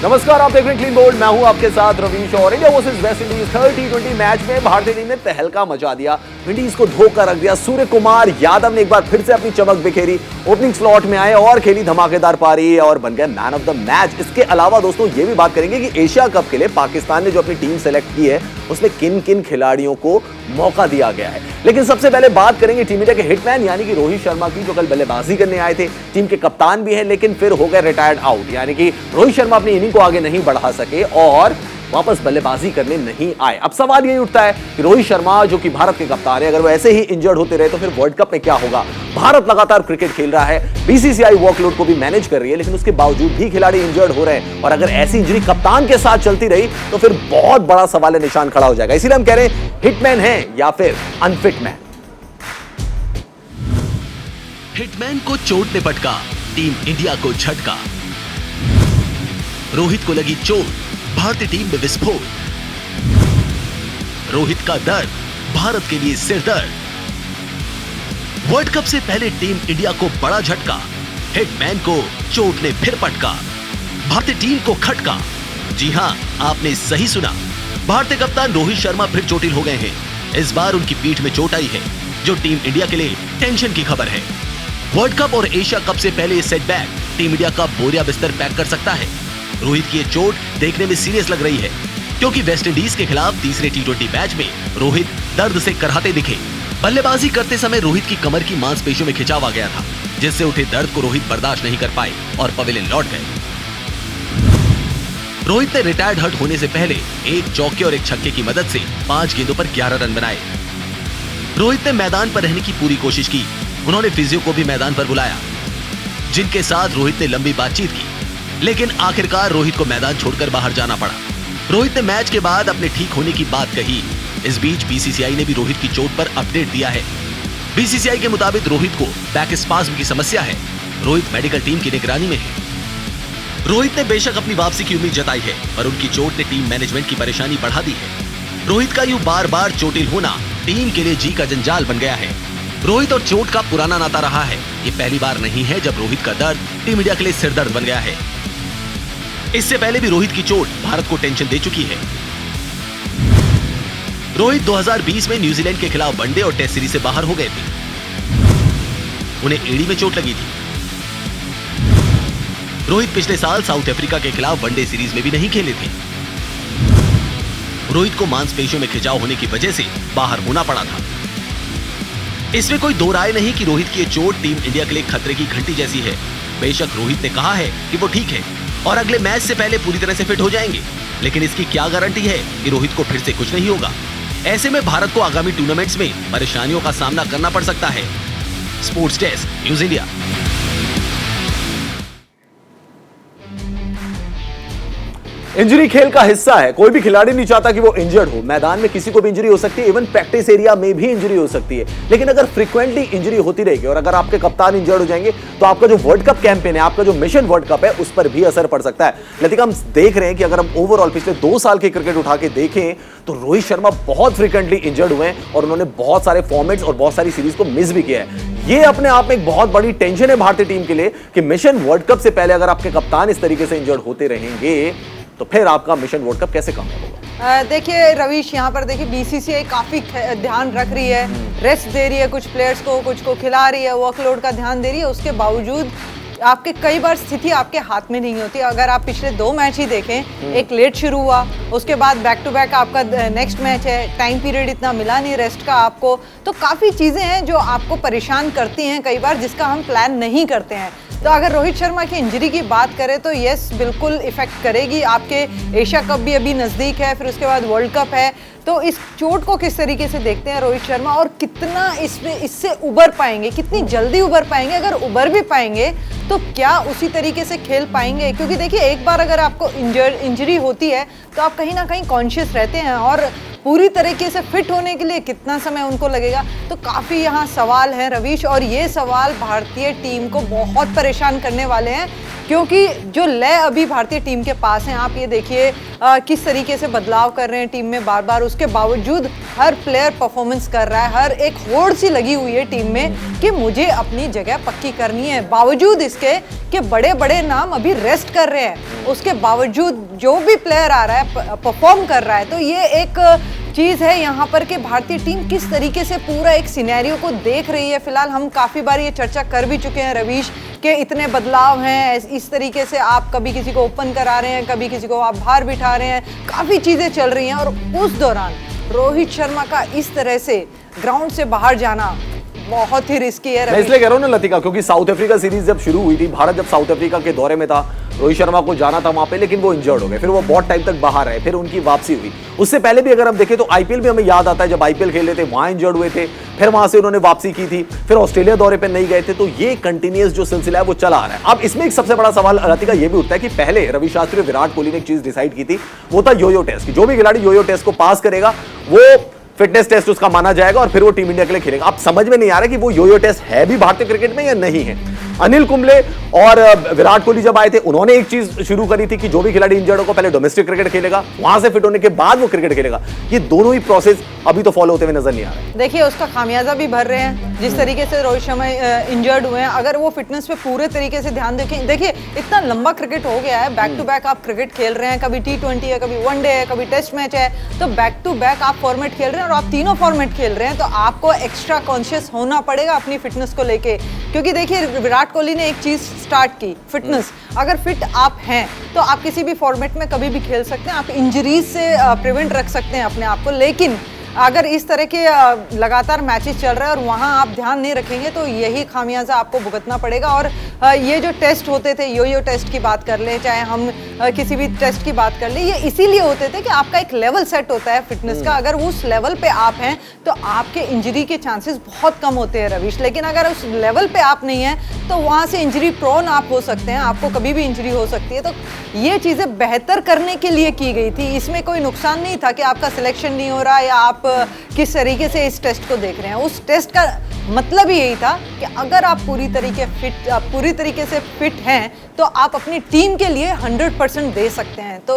नमस्कार, आप देख रहे हैं क्लीन बोल्ड। मैं हूं आपके साथ रवीश और India versus West Indies third टी20 मैच में भारतीय टीम ने तहलका मचा दिया, विंडीज को धोखा रख दिया। सूर्य कुमार यादव ने एक बार फिर से अपनी चमक बिखेरी, ओपनिंग स्लॉट में आए और खेली धमाकेदार पारी और बन गए मैन ऑफ द मैच। इसके अलावा दोस्तों ये भी बात करेंगे कि एशिया कप के लिए पाकिस्तान ने जो अपनी टीम सेलेक्ट की है उसमें किन किन खिलाड़ियों को मौका दिया गया है। लेकिन सबसे पहले बात करेंगे टीम इंडिया के हिटमैन यानी कि रोहित शर्मा की, जो कल बल्लेबाजी करने आए थे। टीम के कप्तान भी हैं लेकिन फिर हो गए रिटायर्ड आउट, यानी कि रोहित शर्मा अपनी इनिंग को आगे नहीं बढ़ा सके और वापस बल्लेबाजी करने नहीं आए। अब सवाल यही उठता है कि रोहित शर्मा जो कि भारत के कप्तान है, अगर वो ऐसे ही इंजर्ड होते रहे तो फिर वर्ल्ड कप में क्या होगा। भारत लगातार क्रिकेट खेल रहा है, बीसीसीआई वर्कलोड को भी मैनेज कर रही है, लेकिन उसके बावजूद भी खिलाड़ी इंजर्ड हो रहे हैं और अगर ऐसी इंजरी कप्तान के साथ चलती रही तो फिर बहुत बड़ा सवाल निशान खड़ा हो जाएगा। इसीलिए हम कह रहे हैं हिटमैन है या फिर अनफिट मैन। हिटमैन को चोट ने पटका, टीम इंडिया को झटका। रोहित को लगी चोट, भारतीय टीम में विस्फोट। रोहित का दर्द, भारत के लिए सिर दर्द। वर्ल्ड कप से पहले टीम इंडिया को बड़ा झटका, हिटमैन को चोट ने फिर पटका, भारतीय टीम को खटका। जी हां, आपने सही सुना, भारतीय कप्तान रोहित शर्मा फिर चोटिल हो गए हैं। इस बार उनकी पीठ में चोट आई है, जो टीम इंडिया के लिए टेंशन की खबर है। वर्ल्ड कप और एशिया कप से पहले ये सेटबैक टीम इंडिया का बोरिया बिस्तर पैक कर सकता है। रोहित की ये चोट देखने में सीरियस लग रही है, क्योंकि वेस्ट इंडीज के खिलाफ तीसरे टी20 मैच में रोहित दर्द से कराहते दिखे। बल्लेबाजी करते समय रोहित की कमर की मांसपेशियों में खिंचाव आ गया था, जिससे उठे दर्द को रोहित बर्दाश्त नहीं कर पाए और पवेलियन लौट गए। रोहित ने रिटायर्ड हर्ट होने से पहले एक चौके और एक छक्के की मदद से 5 गेंदों पर 11 रन बनाए। रोहित ने मैदान पर रहने की पूरी कोशिश की। उन्होंने फिजियो को भी मैदान पर बुलाया, जिनके साथ रोहित ने लंबी बातचीत की, लेकिन आखिरकार रोहित को मैदान छोड़कर बाहर जाना पड़ा। रोहित ने मैच के बाद अपने ठीक होने की बात कही। इस बीच बीसीसीआई ने भी रोहित की चोट पर अपडेट दिया है। बीसीसीआई के मुताबिक रोहित को बैक स्पाज्म की समस्या है। रोहित मेडिकल टीम की निगरानी में है। रोहित ने बेशक अपनी वापसी की उम्मीद जताई है, पर उनकी चोट ने टीम मैनेजमेंट की परेशानी बढ़ा दी है। रोहित का यूं बार बार चोटिल होना टीम के लिए जी का जंजाल बन गया है। रोहित और चोट का पुराना नाता रहा है। ये पहली बार नहीं है जब रोहित का दर्द टीम इंडिया के लिए सिरदर्द बन गया है। इससे पहले भी रोहित की चोट भारत को टेंशन दे चुकी है। रोहित 2020 में न्यूजीलैंड के खिलाफ वनडे और टेस्ट सीरीज से बाहर हो गए थे। उन्हें एड़ी में चोट लगी थी। रोहित पिछले साल साउथ अफ्रीका के खिलाफ वनडे सीरीज में भी नहीं खेले थे। रोहित को मांसपेशियों में खिंचाव होने की वजह से बाहर होना पड़ा था। इसमें कोई दो राय नहीं कि रोहित की चोट टीम इंडिया के लिए खतरे की घंटी जैसी है। बेशक रोहित ने कहा है कि वो ठीक है और अगले मैच से पहले पूरी तरह से फिट हो जाएंगे, लेकिन इसकी क्या गारंटी है कि रोहित को फिर से कुछ नहीं होगा। ऐसे में भारत को आगामी टूर्नामेंट्स में परेशानियों का सामना करना पड़ सकता है। Sports desk, news India. Injury खेल का हिस्सा है, कोई भी खिलाड़ी नहीं चाहता कि वो इंजर्ड हो। मैदान में किसी को भी इंजरी हो सकती है, इवन प्रैक्टिस एरिया में भी इंजरी हो सकती है। लेकिन अगर फ्रीक्वेंटली इंजरी होती रहेगी और अगर आपके कप्तान इंजर्ड हो जाएंगे तो आपका जो वर्ल्ड कप कैंपेन है, आपका जो मिशन वर्ल्ड कप है, उस पर भी असर पड़ सकता है। लतिका, हम देख रहे हैं कि अगर हम ओवरऑल पिछले 2 साल के क्रिकेट उठा के देखें तो रोहित शर्मा बहुत फ्रीक्वेंटली इंजर्ड हुए हैं और उन्होंने बहुत सारे फॉर्मेट्स और बहुत सारी सीरीज को मिस भी किया है। ये अपने आप में एक बहुत बड़ी टेंशन है भारतीय टीम के लिए कि मिशन वर्ल्ड कप से पहले अगर आपके कप्तान इस तरीके से इंजर्ड होते रहेंगे तो फिर आपका मिशन वर्ल्ड कप कैसे कामयाब होगा। देखिए रवीश, यहाँ पर देखिए बीसीसीआई काफी ध्यान रख रही है, रेस्ट दे रही है कुछ प्लेयर्स को, कुछ को खिला रही है, वर्कलोड का ध्यान दे रही है। उसके बावजूद आपके कई बार स्थिति आपके हाथ में नहीं होती। अगर आप पिछले 2 मैच ही देखें, एक लेट शुरू हुआ, उसके बाद बैक टू बैक आपका नेक्स्ट मैच है, टाइम पीरियड इतना मिला नहीं रेस्ट का आपको, तो काफ़ी चीज़ें हैं जो आपको परेशान करती हैं कई बार, जिसका हम प्लान नहीं करते हैं। तो अगर रोहित शर्मा की इंजरी की बात करें तो यस, बिल्कुल इफेक्ट करेगी। आपके एशिया कप भी अभी नज़दीक है, फिर उसके बाद वर्ल्ड कप है। तो इस चोट को किस तरीके से देखते हैं रोहित शर्मा और कितना इससे उबर पाएंगे, कितनी जल्दी उबर पाएंगे। अगर उबर भी पाएंगे तो क्या उसी तरीके से खेल पाएंगे, क्योंकि देखिए एक बार अगर आपको इंजरी होती है तो आप कहीं ना कहीं कॉन्शियस रहते हैं और पूरी तरीके से फिट होने के लिए कितना समय उनको लगेगा। तो काफ़ी यहाँ सवाल हैं रवीश, और ये सवाल भारतीय टीम को बहुत परेशान करने वाले हैं क्योंकि जो लय अभी भारतीय टीम के पास है, आप ये देखिए किस तरीके से बदलाव कर रहे हैं टीम में बार बार, उसके बावजूद हर प्लेयर परफॉर्मेंस कर रहा है, हर एक होड़ सी लगी हुई है टीम में कि मुझे अपनी जगह पक्की करनी है। बावजूद इसके कि बड़े बड़े नाम अभी रेस्ट कर रहे हैं, उसके बावजूद जो भी प्लेयर आ रहा है परफॉर्म कर रहा है। तो ये एक चीज़ है यहाँ पर कि भारतीय टीम किस तरीके से पूरा एक सिनेरियो को देख रही है। फिलहाल हम काफ़ी बार ये चर्चा कर भी चुके हैं रवीश के इतने बदलाव हैं, इस तरीके से आप कभी किसी को ओपन करा रहे हैं, कभी किसी को आप बाहर बिठा रहे हैं, काफ़ी चीज़ें चल रही हैं। और उस दौरान रोहित शर्मा का इस तरह से ग्राउंड से बाहर जाना बहुत ही रिस्की है। मैं इसलिए कह रहा हूं ना लतिका, क्योंकि साउथ अफ्रीका सीरीज जब शुरू हुई थी, भारत जब साउथ अफ्रीका के दौरे में था, रोहित शर्मा को जाना था वहां पे, लेकिन वो इंजर्ड हो गए, फिर वो बहुत टाइम तक बाहर रहे, फिर उनकी वापसी हुई। उससे पहले भी अगर हम देखें तो आईपीएल में हमें याद आता है, जब आईपीएल खेले थे वहां इंजर्ड हुए थे, फिर वहां से उन्होंने वापसी की थी, फिर ऑस्ट्रेलिया दौरे पे नहीं गए थे। तो ये कंटिन्यूअस जो सिलसिला है वो चला आ रहा है। अब इसमें एक सबसे बड़ा सवाल लतिका ये भी उठता है कि पहले रवि शास्त्री और विराट कोहली ने एक चीज डिसाइड की थी, वो था योयो टेस्ट की। जो भी खिलाड़ी योयो टेस्ट को पास करेगा वो फिटनेस टेस्ट उसका माना जाएगा और फिर वो टीम इंडिया के लिए खेलेगा। अब समझ में नहीं आ रहा कि वो योयो टेस्ट है भी भारतीय क्रिकेट में या नहीं है। अनिल कुंबले और विराट कोहली जब आए थे, उन्होंने एक चीज शुरू करी थी कि जो भी खिलाड़ी इंजर्ड होगा पहले डोमेस्टिक क्रिकेट खेलेगा, वहां से फिट होने के बाद वो क्रिकेट खेलेगा। ये दोनों ही प्रोसेस अभी तो फॉलो होते हुए नजर नहीं आ रहे। देखिए उसका खामियाजा भी भर रहे हैं, जिस तरीके से रोहित शर्मा इंजर्ड हुए हैं। अगर वो फिटनेस पे पूरे तरीके से ध्यान देखें, देखिए इतना लंबा क्रिकेट हो गया है, बैक टू बैक आप क्रिकेट खेल रहे हैं, कभी T20 है, कभी वनडे है, कभी टेस्ट मैच है, तो बैक टू बैक आप फॉर्मेट खेल रहे हैं और आप तीनों फॉर्मेट खेल रहे हैं, तो आपको एक्स्ट्रा कॉन्शियस होना पड़ेगा अपनी फिटनेस को लेके। क्योंकि देखिए विराट कोहली ने एक चीज स्टार्ट की, फिटनेस। अगर फिट आप हैं तो आप किसी भी फॉर्मेट में कभी भी खेल सकते हैं, आप इंजरीज से प्रिवेंट रख सकते हैं अपने आप को। लेकिन अगर इस तरह के लगातार मैचेस चल रहे हैं और वहाँ आप ध्यान नहीं रखेंगे तो यही खामियाजा आपको भुगतना पड़ेगा। और ये जो टेस्ट होते थे, योयो टेस्ट की बात कर लें, चाहे हम किसी भी टेस्ट की बात कर लें, ये इसीलिए होते थे कि आपका एक लेवल सेट होता है फिटनेस का। अगर उस लेवल पे आप हैं तो आपके इंजरी के चांसेस बहुत कम होते हैं रवीश। लेकिन अगर उस लेवल पे आप नहीं हैं तो वहाँ से इंजरी प्रोन आप हो सकते हैं, आपको कभी भी इंजरी हो सकती है। तो ये चीज़ें बेहतर करने के लिए की गई थी, इसमें कोई नुकसान नहीं था कि आपका सिलेक्शन नहीं हो रहा या आप किस तरीके से इस टेस्ट को देख रहे हैं। उस टेस्ट का मतलब ही यही था कि अगर आप पूरी तरीके से फिट हैं तो आप अपनी टीम के लिए 100% दे सकते हैं। तो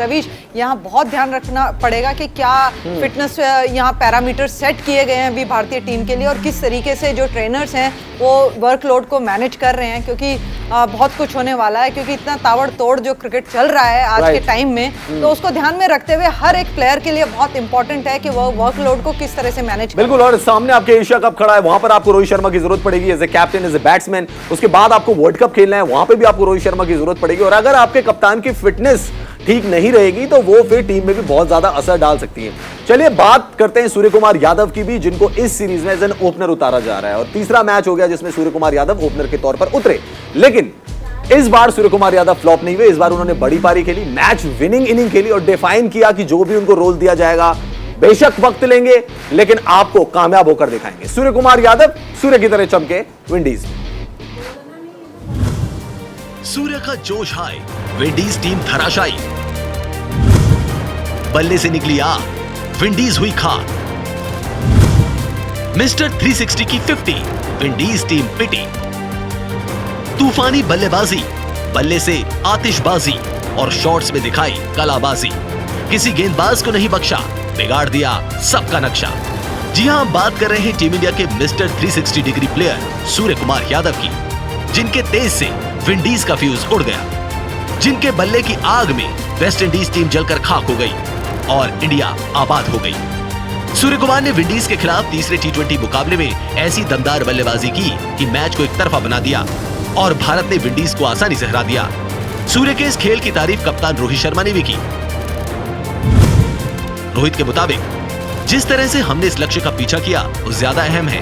रवीश यहाँ बहुत ध्यान रखना पड़ेगा कि क्या फिटनेस यहाँ पैरामीटर सेट किए गए हैं अभी भारतीय टीम के लिए और किस तरीके से जो ट्रेनर्स हैं वो वर्कलोड को मैनेज कर रहे हैं, क्योंकि बहुत कुछ होने वाला है। क्योंकि इतना ताबड़तोड़ जो क्रिकेट चल रहा है आज के टाइम में, तो उसको ध्यान में रखते हुए हर एक प्लेयर के लिए बहुत इंपॉर्टेंट है कि वह वर्कलोड को किस तरह से मैनेज। बिल्कुल, और सामने आपके एशिया कप खड़ा है, वहां पर आपको रोहित शर्मा की जरूरत पड़ेगी as a captain, as a batsman. उसके बाद आपको वर्ल्ड कप खेलना है, वहां पे भी आपको रोहित शर्मा की जरूरत पड़ेगी। और अगर आपके कप्तान की फिटनेस ठीक नहीं रहेगी तो वो फिर टीम में भी बहुत ज्यादा असर डाल सकती है। चलिए बात करते हैं सूर्य कुमार यादव की भी, जिनको इस सीरीज में एज एन ओपनर उतारा जा रहा है। और तीसरा मैच हो गया जिसमें सूर्य कुमार यादव ओपनर के तौर पर उतरे, लेकिन इस बार सूर्य कुमार यादव फ्लॉप नहीं हुए। इस बार उन्होंने बड़ी पारी खेली, मैच विनिंग इनिंग खेली और डिफाइन किया कि जो भी उनको रोल दिया जाएगा बेशक वक्त लेंगे लेकिन आपको कामयाब होकर दिखाएंगे। सूर्य कुमार यादव सूर्य की तरह चमके विंडीज। सूर्य का जोश हाय, विंडीज टीम धराशायी। बल्ले से निकली आग, विंडीज हुई खाक। मिस्टर 360 की 50, विंडीज टीम पिटी। तूफानी बल्लेबाजी, बल्ले से आतिशबाजी और शॉट्स में दिखाई कलाबाजी। किसी गेंदबाज को नहीं बख्शा, बिगाड़ दिया सबका नक्शा। जी हां, बात कर रहे हैं टीम इंडिया के मिस्टर 360 डिग्री प्लेयर सूर्य कुमार यादव की, जिनके तेज से विंडीज का फ्यूज उड़ गया, जिनके बल्ले की आग में वेस्ट इंडीज टीम जलकर खाक हो गई और इंडिया आबाद हो गई। सूर्य कुमार ने विंडीज के खिलाफ तीसरे T20 मुकाबले में ऐसी दमदार बल्लेबाजी की कि मैच को एक तरफा बना दिया और भारत ने विंडीज को आसानी से हरा दिया। सूर्य के इस खेल की तारीफ कप्तान रोहित शर्मा ने भी की। रोहित के मुताबिक जिस तरह से हमने इस लक्ष्य का पीछा किया वो ज्यादा अहम है।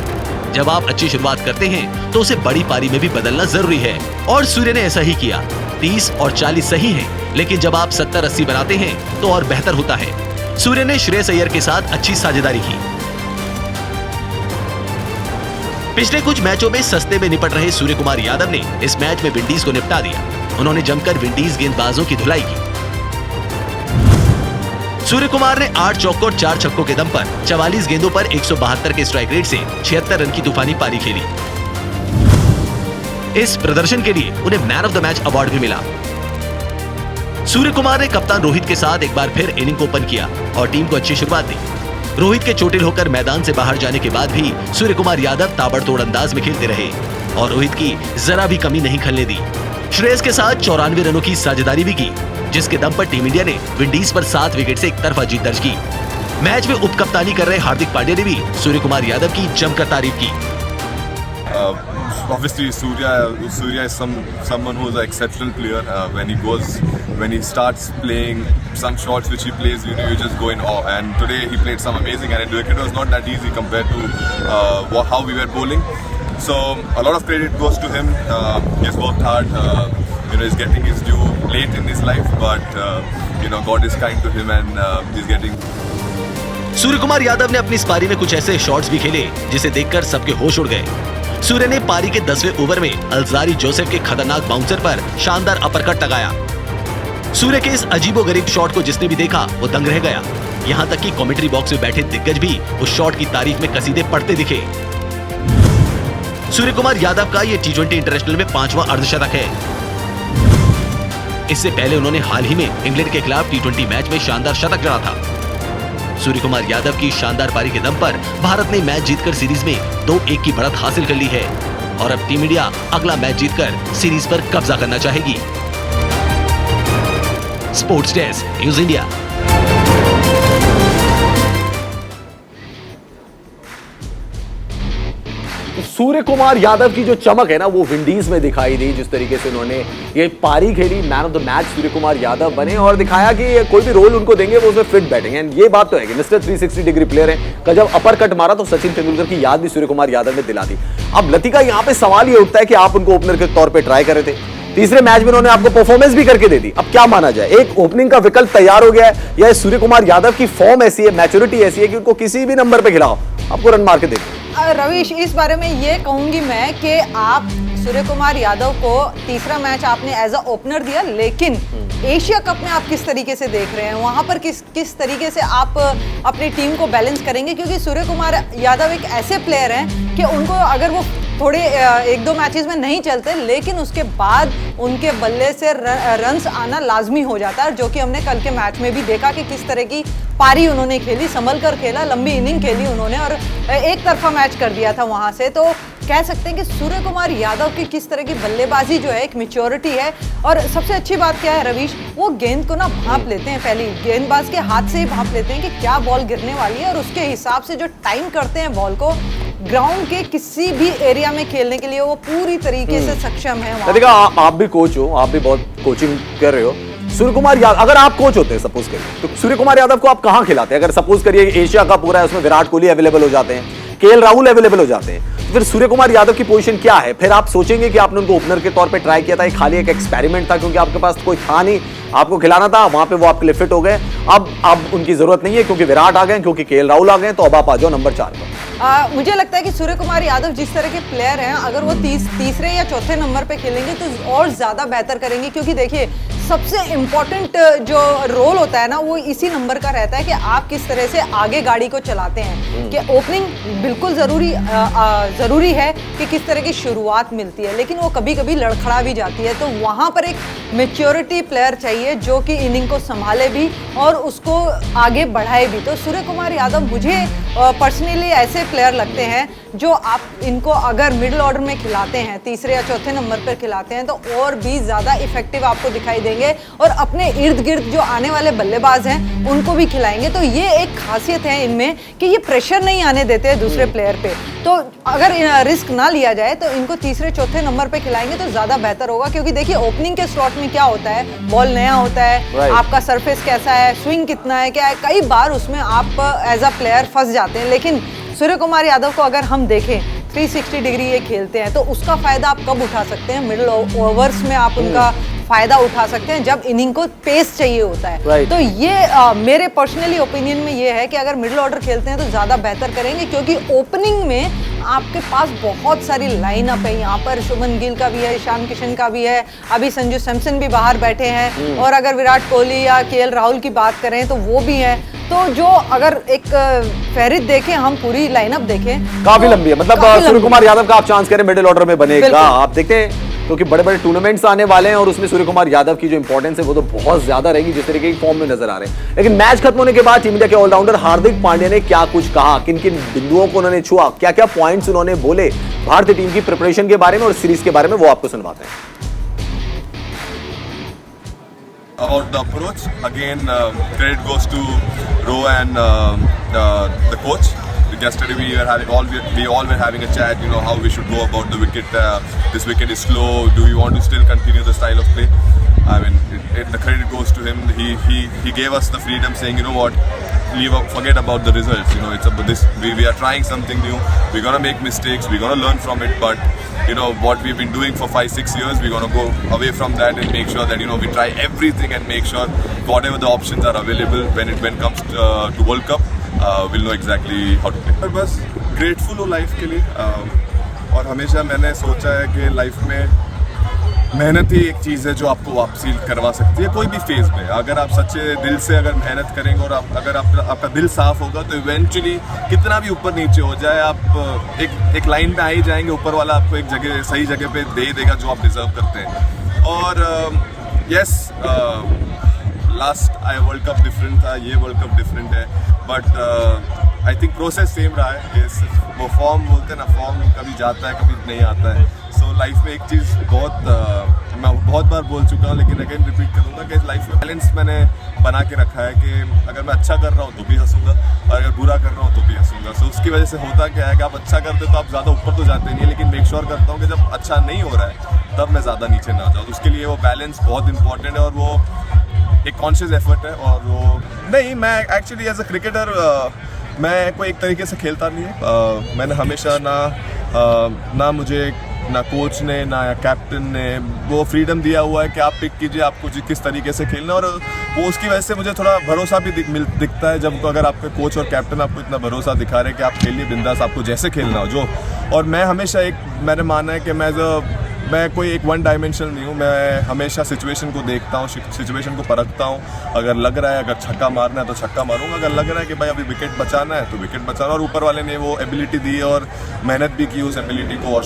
जब आप अच्छी शुरुआत करते हैं तो उसे बड़ी पारी में भी बदलना जरूरी है और सूर्य ने ऐसा ही किया। 30 और 40 सही हैं, लेकिन जब आप 70-80 बनाते हैं तो और बेहतर होता है। सूर्य ने श्रेयस अय्यर के साथ अच्छी साझेदारी की। पिछले कुछ मैचों में सस्ते में निपट रहे सूर्य कुमार यादव ने इस मैच में विंडीज को निपटा दिया। उन्होंने जमकर विंडीज गेंदबाजों की धुलाई की। सूर्य कुमार ने 8 चौकों और 4 छक्कों के दम पर 44 गेंदों पर 172 के स्ट्राइक रेट से 76 रन की तूफानी पारी खेली। इस प्रदर्शन के लिए उन्हें man of the match award भी मिला। सूर्य कुमार ने कप्तान रोहित के साथ एक बार फिर इनिंग को ओपन किया और टीम को अच्छी शुरुआत दी। रोहित के चोटिल होकर मैदान से बाहर जाने के बाद भी सूर्य कुमार यादव ताबड़तोड़ अंदाज में खेलते रहे और रोहित की जरा भी कमी नहीं खलने दी। श्रेयस के साथ 94 रनों की साझेदारी भी की, जिसके दम पर टीम इंडिया ने विंडीज पर 7 विकेट से एक तरफा जीत दर्ज की। मैच में उपकप्तानी कर रहे हार्दिक पांड्या ने भी सूर्य कुमार यादव की जमकर तारीफ की। Obviously, Surya is someone who is an exceptional player. When he starts playing some shots which he plays, you just go in awe. And today he played some amazing, and the wicket was not that easy compared to how we were bowling. So a lot of credit goes to him. He has worked hard. He's getting his due late in his life, but God is kind to him, and he's getting. सूर्य कुमार यादव ने अपनी इस पारी में कुछ ऐसे shots भी खेले जिसे देखकर सबके होश उड़ गए। सूर्य ने पारी के 10वें ओवर में अल्जारी जोसेफ के खतरनाक बाउंसर पर शानदार अपरकट लगाया। सूर्य के इस अजीबोगरीब शॉट को जिसने भी देखा वो दंग रह गया। यहाँ तक कि कमेंट्री बॉक्स में बैठे दिग्गज भी उस शॉट की तारीफ में कसीदे पढ़ते दिखे। सूर्य कुमार यादव का ये T20 इंटरनेशनल में 5वां अर्धशतक है। इससे पहले उन्होंने हाल ही में इंग्लैंड के खिलाफ T20 मैच में शानदार शतक जड़ा था। सूर्य कुमार यादव की शानदार पारी के दम पर भारत ने मैच जीतकर सीरीज में 2-1 की बढ़त हासिल कर ली है और अब टीम इंडिया अगला मैच जीतकर सीरीज पर कब्जा करना चाहेगी। Sports desk, news India. Surya Kumar Yadav की जो चमक है ना वो विंडीज में दिखाई दी। जिस तरीके से उन्होंने ये पारी खेली, मैन ऑफ द मैच सूर्य कुमार यादव बने और दिखाया कि कोई भी रोल उनको देंगे वो उसमें फिट बैठेंगे। एंड ये बात तो है कि मिस्टर 360 डिग्री प्लेयर है का जब अपर कट मारा तो सचिन तेंदुलकर की याद भी सूर्य कुमार यादव ने दिला दी। अब लतिका यहाँ पे सवाल ये उठता है कि आप उनको ओपनर के तौर पर ट्राई कर रहे थे, तीसरे मैच में उन्होंने आपको परफॉर्मेंस भी करके दे दी। अब क्या माना जाए, एक ओपनिंग का विकल्प तैयार हो गया है या सूर्य कुमार यादव की फॉर्म ऐसी है, मैच्योरिटी ऐसी है कि उनको किसी भी नंबर पे खिलाओ आपको रन मार के दे। रवीश, इस बारे में ये कहूंगी मैं कि आप सूर्य कुमार यादव को तीसरा मैच आपने एज अ ओपनर दिया, लेकिन एशिया कप में आप किस तरीके से देख रहे हैं, वहां पर किस तरीके से आप अपनी टीम को बैलेंस करेंगे? क्योंकि सूर्य कुमार यादव एक ऐसे प्लेयर हैं कि उनको अगर वो थोड़े 1-2 मैचेस में नहीं चलते, लेकिन उसके बाद उनके बल्ले से रन्स आना लाजमी हो जाता है, जो कि हमने कल के मैच में भी देखा कि किस तरह की पारी उन्होंने खेली, संभल कर खेला, लंबी इनिंग खेली उन्होंने और एक तरफा मैच कर दिया था वहां से। तो कह सकते हैं कि सूर्य कुमार यादव की किस तरह की बल्लेबाजी जो है, एक मैच्योरिटी है। और सबसे अच्छी बात क्या है रवीश, वो गेंद को ना भांप लेते हैं, पहले गेंदबाज के हाथ से ही भांप लेते हैं कि क्या बॉल गिरने वाली है और उसके हिसाब से जो टाइम करते हैं बॉल को, ग्राउंड के किसी भी एरिया में खेलने के लिए वो पूरी तरीके से सक्षम है। आप भी कोच हो, आप भी बहुत कोचिंग कर रहे हो। सूर्य कुमार यादव, अगर आप कोच होते हैं सपोज करिए, तो सूर्य कुमार यादव को आप कहां खिलाते हैं? अगर सपोज करिए एशिया का पूरा है, उसमें विराट कोहली अवेलेबल हो जाते हैं, केएल राहुल अवेलेबल हो जाते हैं, तो फिर सूर्य कुमार यादव की पोजीशन क्या है? फिर आप सोचेंगे कि आपने उनको ओपनर के तौर पे ट्राई किया था, ये खाली एक एक्सपेरिमेंट था क्योंकि आपके पास कोई था नहीं, आपको खिलाना था, वहां पे वो आपके लिए फिट हो गए। अब उनकी जरूरत नहीं है क्योंकि विराट आ गए, क्योंकि केएल राहुल आ गए, तो अब आप आ जाओ नंबर 4 पर। मुझे लगता है कि सूर्य कुमार यादव जिस तरह के प्लेयर हैं, अगर वो तीसरे या चौथे नंबर पे खेलेंगे तो और ज्यादा बेहतर करेंगे, क्योंकि देखिए सबसे इम्पोर्टेंट जो रोल होता है ना वो इसी नंबर का रहता है कि आप किस तरह से आगे गाड़ी को चलाते हैं। कि ओपनिंग बिल्कुल जरूरी है कि किस तरह की शुरुआत मिलती है, लेकिन वो कभी कभी लड़खड़ा भी जाती है, तो वहां पर एक मैच्योरिटी प्लेयर चाहिए जो कि इनिंग को संभाले भी और उसको आगे बढ़ाए भी। तो सूर्य कुमार यादव मुझे पर्सनली ऐसे प्लेयर लगते हैं जो आप इनको अगर मिडिल ऑर्डर में खिलाते हैं, तीसरे या चौथे नंबर पर खिलाते हैं, तो और भी ज़्यादा इफेक्टिव आपको दिखाई देंगे और अपने इर्द गिर्द जो आने वाले बल्लेबाज हैं उनको भी खिलाएंगे। तो ये एक खासियत है इनमें कि ये प्रेशर नहीं आने देते हैं दूसरे प्लेयर पे। तो अगर रिस्क ना लिया जाए तो इनको तीसरे चौथे नंबर पे खिलाएंगे तो ज़्यादा बेहतर होगा, क्योंकि देखिए ओपनिंग के स्लॉट में क्या होता है, बॉल नया होता है, आपका सरफेस कैसा है, स्विंग कितना है, क्या है, कई बार उसमें आप एज अ प्लेयर फंस जाते हैं। लेकिन सूर्य कुमार यादव को अगर हम देखें 360 डिग्री ये खेलते हैं, तो उसका फायदा आप कब उठा सकते हैं? मिडिल ओवर्स में आप उनका फायदा उठा सकते हैं जब इनिंग को पेस चाहिए होता है। तो ये मेरे पर्सनली ओपिनियन में ये है कि अगर मिडिल ऑर्डर खेलते हैं तो ज़्यादा बेहतर करेंगे, क्योंकि ओपनिंग में आपके पास बहुत सारी लाइनअप है। यहाँ पर शुभमन गिल का भी है, ईशान किशन का भी है, अभी संजू सैमसन भी बाहर बैठे हैं, और अगर विराट कोहली या केएल राहुल की बात करें तो वो भी है। तो जो अगर एक फेरित देखें, हम पूरी लाइनअप देखें, काफी लंबी है। मतलब काफी सूर्य लंबी कुमार यादव का आप चांस करें मिडिल ऑर्डर में बनेगा, बिल्कुल। आप देखते हैं क्योंकि बड़े बड़े टूर्नामेंट्स आने वाले हैं और उसमें सूर्य कुमार यादव की जो इंपॉर्टेंस है वो तो बहुत ज्यादा रहेगी, जिस तरीके की फॉर्म में नजर आ रहे हैं। लेकिन मैच खत्म होने के बाद टीम इंडिया के ऑलराउंडर हार्दिक पांड्या ने क्या कुछ कहा, किन किन बिंदुओं को उन्होंने छुआ, क्या क्या पॉइंट्स उन्होंने बोले भारतीय टीम की प्रिपरेशन के बारे में और सीरीज के बारे में, वो आपको सुनवाते हैं। About the approach, again, credit goes to Ro and the coach. Yesterday we all were having a chat, you know, how we should go about the wicket. This wicket is slow. Do we want to still continue the style of play? I mean, the credit goes to him. He gave us the freedom, saying, you know what, forget about the results. You know, it's about this. We are trying something new. We're gonna make mistakes. We're gonna learn from it. But you know what we've been doing for 5-6 years, we're gonna go away from that and make sure that, you know, we try everything and make sure whatever the options are available when it comes to World Cup, we'll know exactly how to play. बस grateful हो life के लिए, और हमेशा मैंने सोचा है कि लाइफ में मेहनत ही एक चीज़ है जो आपको वापसी करवा सकती है कोई भी फेज में। अगर आप सच्चे दिल से अगर मेहनत करेंगे और अगर आपका दिल साफ होगा तो इवेंचुअली कितना भी ऊपर नीचे हो जाए आप एक लाइन पे आ ही जाएंगे, ऊपर वाला आपको एक जगह सही जगह पे दे ही देगा जो आप डिजर्व करते हैं। और yes, last world cup different था, ये वर्ल्ड कप डिफरेंट है, but I think process same रहा है। वो फॉर्म बोलते हैं ना, फॉर्म कभी जाता है कभी नहीं आता है। सो लाइफ में एक चीज़ मैं बहुत बार बोल चुका हूँ लेकिन अगेन रिपीट करूँगा कि लाइफ में बैलेंस मैंने बना के रखा है कि अगर मैं अच्छा कर रहा हूँ तो भी हंसूंगा और अगर बुरा कर रहा हूँ तो भी हंसूंगा। सो उसकी वजह से होता क्या है कि आप अच्छा करते हो तो आप ज़्यादा ऊपर तो जाते नहीं है, लेकिन मेक श्योर करता हूँ कि जब अच्छा नहीं हो रहा है तब मैं ज़्यादा नीचे ना जाऊँ। तो उसके लिए वो बैलेंस बहुत इंपॉर्टेंट है और वो एक कॉन्शियस एफर्ट है। और वो नहीं, मैं एक्चुअली एज अ क्रिकेटर मैं कोई एक तरीके से खेलता नहीं है। मैंने हमेशा ना मुझे ना कोच ने ना कैप्टन ने वो फ्रीडम दिया हुआ है कि आप पिक कीजिए आपको किस तरीके से खेलना, और वो उसकी वजह से मुझे थोड़ा भरोसा भी दिखता है जब अगर आपके कोच और कैप्टन आपको इतना भरोसा दिखा रहे हैं कि आप खेलिए बिंदास, आपको जैसे खेलना हो जो। और मैं हमेशा मैंने माना है कि मैं कोई एक वन डायमेंशनल नहीं हूँ, मैं हमेशा सिचुएशन को देखता हूँ, सिचुएशन को परखता हूँ। अगर लग रहा है अगर छक्का मारना है तो छक्का मारूंगा, अगर लग रहा है कि भाई अभी विकेट बचाना है तो विकेट बचाना। और ऊपर वाले ने वो एबिलिटी दी है और मेहनत भी की उस एबिलिटी को।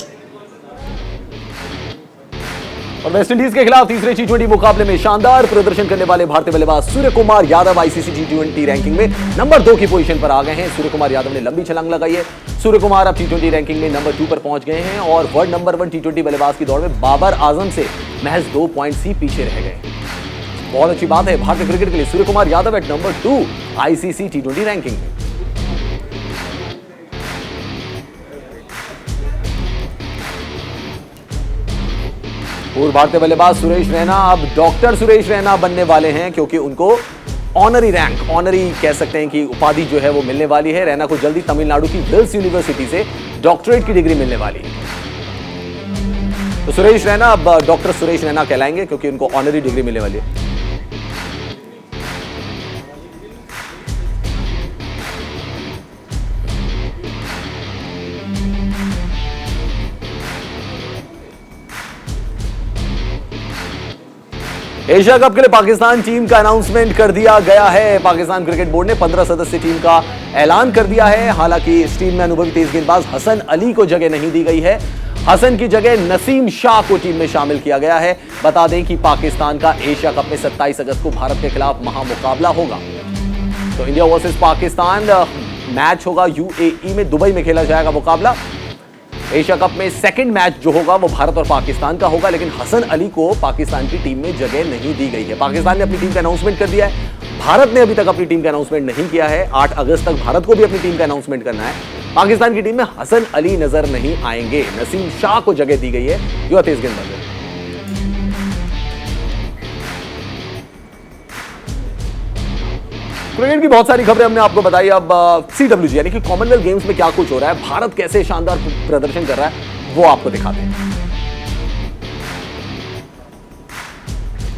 और वेस्टइंडीज के खिलाफ तीसरे टी20 मुकाबले में शानदार प्रदर्शन करने वाले भारतीय बल्लेबाज सूर्य कुमार यादव आईसीसी टी20 रैंकिंग में नंबर 2 की पोजीशन पर आ गए हैं। सूर्य कुमार यादव ने लंबी छलांग लगाई है। सूर्य कुमार अब टी20 रैंकिंग में नंबर 2 पर पहुंच गए हैं और वर्ल्ड नंबर 1 टी20 बल्लेबाज की दौड़ में बाबर आजम से महज 2 पॉइंट्स ही पीछे रह गए। बहुत अच्छी बात है भारतीय क्रिकेट के लिए, Surya Kumar Yadav at number 2 ICC टी20 रैंकिंग में। पूर्व भारतीय बल्लेबाज सुरेश रैना अब डॉक्टर सुरेश रैना बनने वाले हैं, क्योंकि उनको ऑनरी रैंक, ऑनरी कह सकते हैं कि उपाधि जो है वो मिलने वाली है। रैना को जल्दी तमिलनाडु की विल्स यूनिवर्सिटी से डॉक्टरेट की डिग्री मिलने वाली है। तो सुरेश रैना अब डॉक्टर सुरेश रैना कहलाएंगे क्योंकि उनको ऑनरी डिग्री मिलने वाली है। एशिया कप के लिए पाकिस्तान टीम का अनाउंसमेंट कर दिया गया है। पाकिस्तान क्रिकेट बोर्ड ने 15 सदस्यीय टीम का ऐलान कर दिया है। हालांकि इस टीम में अनुभवी तेज गेंदबाज हसन अली को जगह नहीं दी गई है। हसन की जगह नसीम शाह को टीम में शामिल किया गया है। बता दें कि पाकिस्तान का एशिया कप में 27 अगस्त को भारत के खिलाफ महामुकाबला होगा। तो इंडिया वर्सेस पाकिस्तान मैच होगा यूएई में, दुबई में खेला जाएगा मुकाबला। एशिया कप में सेकंड मैच जो होगा वो भारत और पाकिस्तान का होगा, लेकिन हसन अली को पाकिस्तान की टीम में जगह नहीं दी गई है। पाकिस्तान ने अपनी टीम का अनाउंसमेंट कर दिया है, भारत ने अभी तक अपनी टीम का अनाउंसमेंट नहीं किया है। 8 अगस्त तक भारत को भी अपनी टीम का अनाउंसमेंट करना है। पाकिस्तान की टीम में हसन अली नजर नहीं आएंगे, नसीम शाह को जगह दी गई है, जो तेज गेंदबाज है। क्रिकेट की बहुत सारी खबरें हमने आपको बताई। अब सीडब्ल्यूजी यानी कि कॉमनवेल्थ गेम्स में क्या कुछ हो रहा है, भारत कैसे शानदार प्रदर्शन कर रहा है, वो आपको दिखाते हैं।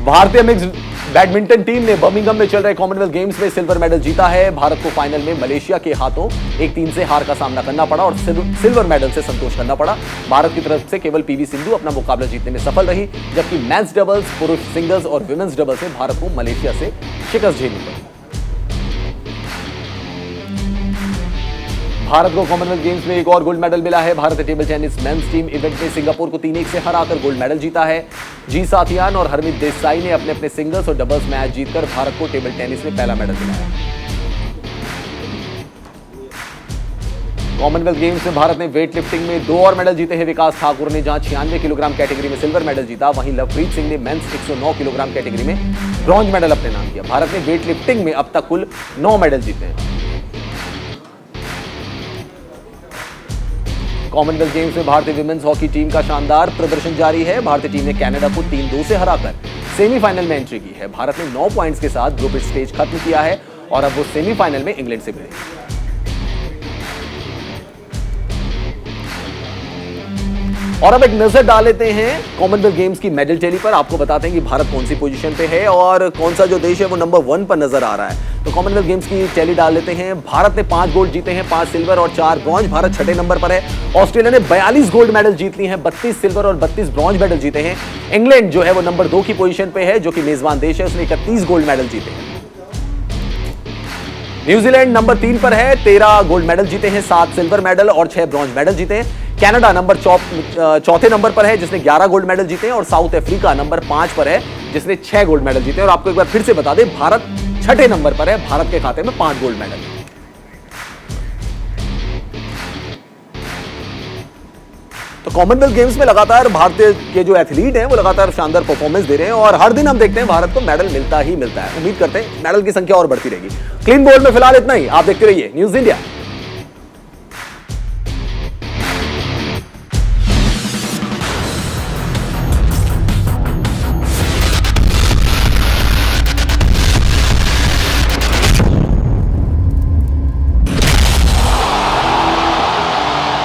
भारतीय मिक्स्ड बैडमिंटन टीम ने बर्मिंघम में चल रहे कॉमनवेल्थ गेम्स में सिल्वर मेडल जीता है। भारत को फाइनल में मलेशिया के हाथों 1-3 से हार का सामना करना पड़ा और सिल्वर मेडल से संतोष करना पड़ा। भारत की तरफ से केवल पीवी सिंधु अपना मुकाबला जीतने में सफल रही, जबकि मेंस डबल्स, पुरुष सिंगल्स और विमेंस डबल्स में भारत को मलेशिया से शिकस्त झेलनी पड़ी। भारत को कॉमनवेल्थ गेम्स में एक और गोल्ड मेडल मिला है। भारत ने table tennis men's team event में सिंगापुर को 3-1 से हराकर गोल्ड मेडल जीता है। जी साथियान और हरमीत देसाई ने अपने अपने सिंगल्स और डबल्स मैच जीतकर भारत को टेबल टेनिस में पहला मेडल दिलाया। कॉमनवेल्थ गेम्स में भारत ने वेट लिफ्टिंग में 2 और मेडल जीते हैं। विकास ठाकुर ने जहां 96 किलोग्राम कैटेगरी में सिल्वर मेडल जीता, वहीं लवप्रीत सिंह ने मेंस 109 किलोग्राम कैटेगरी में ब्रॉन्ज मेडल अपने नाम किया। भारत ने वेट लिफ्टिंग में अब तक कुल 9 मेडल जीते हैं। कॉमनवेल्थ गेम्स में भारतीय विमेंस हॉकी टीम का शानदार प्रदर्शन जारी है। भारतीय टीम ने कनाडा को 3-2 से हराकर सेमीफाइनल में एंट्री की है। भारत ने 9 पॉइंट्स के साथ ग्रुप स्टेज खत्म किया है और अब वो सेमीफाइनल में इंग्लैंड से भिड़ेगी। और अब एक नजर डाल लेते हैं कॉमनवेल्थ गेम्स की मेडल टैली पर। आपको बताते हैं कि भारत कौन सी पोजीशन पे है और कौन सा जो देश है वो नंबर 1 पर नजर आ रहा है। तो कॉमनवेल्थ गेम्स की टैली डाल लेते हैं। भारत ने 5 गोल्ड जीते हैं, 5 सिल्वर और 4 ब्रॉन्ज। भारत 6ठे नंबर पर है। ऑस्ट्रेलिया ने 42 गोल्ड मेडल जीत लिए हैं, 32 सिल्वर और 32 ब्रॉन्ज मेडल जीते हैं। इंग्लैंड जो है वो नंबर 2 की पोजीशन पे है, जो कि मेजबान देश है, उसने 31 गोल्ड मेडल जीते हैं। न्यूजीलैंड नंबर 3 पर है, 13 गोल्ड मेडल जीते हैं, 7 सिल्वर मेडल और 6 ब्रॉन्ज मेडल जीते हैं। कनाडा नंबर 4थे नंबर पर है, जिसने 11 गोल्ड मेडल जीते हैं और साउथ अफ्रीका नंबर 5 पर है, जिसने 6 गोल्ड मेडल जीते हैं। और आपको एक बार फिर से बता दें, भारत 6ठे नंबर पर है, भारत के खाते में 5 गोल्ड मेडल। तो कॉमनवेल्थ गेम्स में लगातार भारतीय के जो एथलीट हैं वो लगातार शानदार परफॉर्मेंस दे रहे हैं और हर दिन हम देखते हैं भारत को मेडल मिलता ही मिलता है। उम्मीद करते हैं मेडल की संख्या और बढ़ती रहेगी। क्लीन बोल्ड में फिलहाल इतना ही। आप देखते रहिए न्यूज़ इंडिया।